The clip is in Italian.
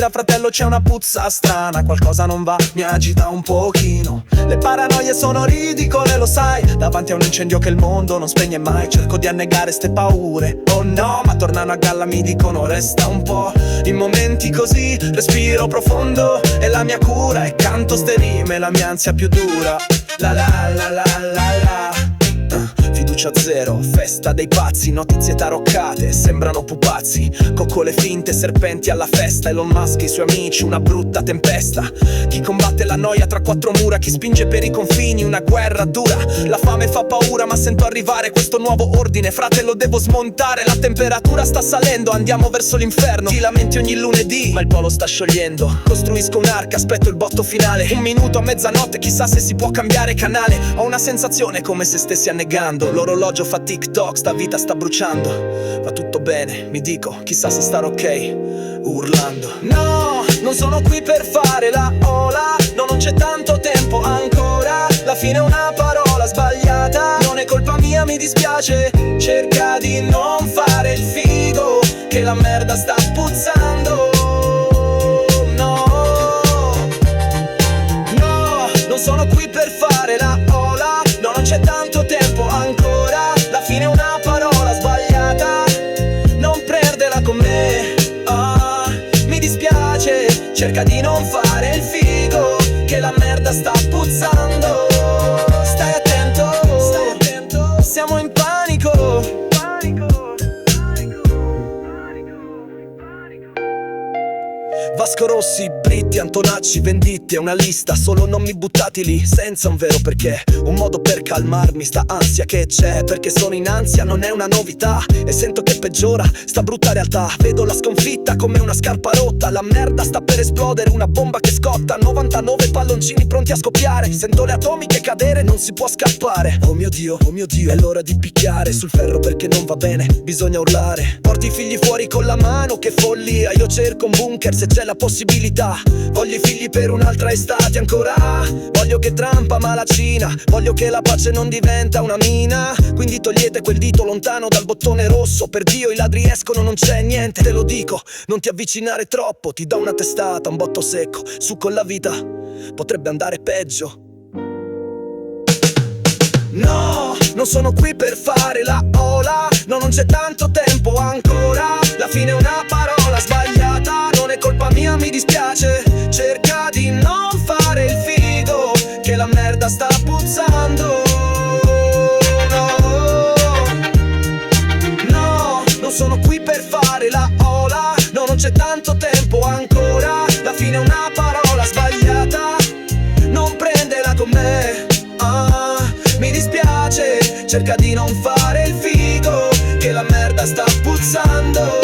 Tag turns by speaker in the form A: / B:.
A: respira fratello, c'è una puzza strana, qualcosa non va, mi agita un pochino. Le paranoie sono ridicole, lo sai, davanti a un incendio che il mondo non spegne mai. Cerco di annegare ste paure, oh no, ma tornano a galla mi dicono resta un po'. In momenti così respiro profondo, e la mia cura è canto ste rime, la mia ansia più dura. La la la la la la. Fiducia zero, festa dei pazzi, notizie taroccate, sembrano pupazzi, coccole finte, serpenti alla festa. Elon Musk e i suoi amici, una brutta tempesta. Chi combatte la noia tra quattro mura, chi spinge per i confini, una guerra dura. La fame fa paura, ma sento arrivare questo nuovo ordine, fratello devo smontare. La temperatura sta salendo, andiamo verso l'inferno. Ti lamenti ogni lunedì, ma il polo sta sciogliendo. Costruisco un'arca, aspetto il botto finale. Un minuto a mezzanotte, chissà se si può cambiare canale. Ho una sensazione come se stessi annegando. L'orologio fa TikTok, sta vita sta bruciando. Va tutto bene, mi dico, chissà se starò ok, urlando. No, non sono qui per fare la ola, no, non c'è tanto tempo ancora. La fine è una parola sbagliata, non è colpa mia, mi dispiace. Cerca di non fare il figo, che la merda sta puzzando. No, no, non sono qui per fare la ola, no, non c'è tanto tempo ancora. La fine è una parola sbagliata, non prenderla con me. Mi dispiace, cerca di non fare il figo, che la merda sta puzzando. Stai attento, siamo in panico. Vasco Rossi, Britti, Antonacci, Venditti, è una lista, solo non mi buttati lì senza un vero perché. Un modo per calmarmi sta ansia che c'è, perché sono in ansia, non è una novità. E sento che peggiora sta brutta realtà. Vedo la sconfitta come una scarpa rotta. La merda sta per esplodere, una bomba che scotta. 99 palloncini pronti a scoppiare. Sento le atomiche cadere, non si può scappare. Oh mio Dio, è l'ora di picchiare sul ferro perché non va bene, bisogna urlare. Porti i figli fuori con la mano, che follia. Io cerco un bunker se c'è la possibilità. Voglio i figli per un'altra estate ancora. Voglio che Trump ama la Cina, voglio che la pace non diventa una mina. Quindi togliete quel dito lontano dal bottone rosso. Per Dio i ladri escono, non c'è niente, te lo dico. Non ti avvicinare troppo, ti do una testata, un botto secco. Su con la vita, potrebbe andare peggio. No, non sono qui per fare la ola, no, non c'è tanto tempo ancora. La fine è una parola sbagliata, non è colpa mia, mi dispiace. Cerca di non fare il figo, che la merda sta puzzando. No, non sono qui per fare la ola, no, non c'è tanto tempo ancora. La fine è una parola sbagliata, non prendela con me. Mi dispiace, cerca di non fare il figo, che la merda sta puzzando.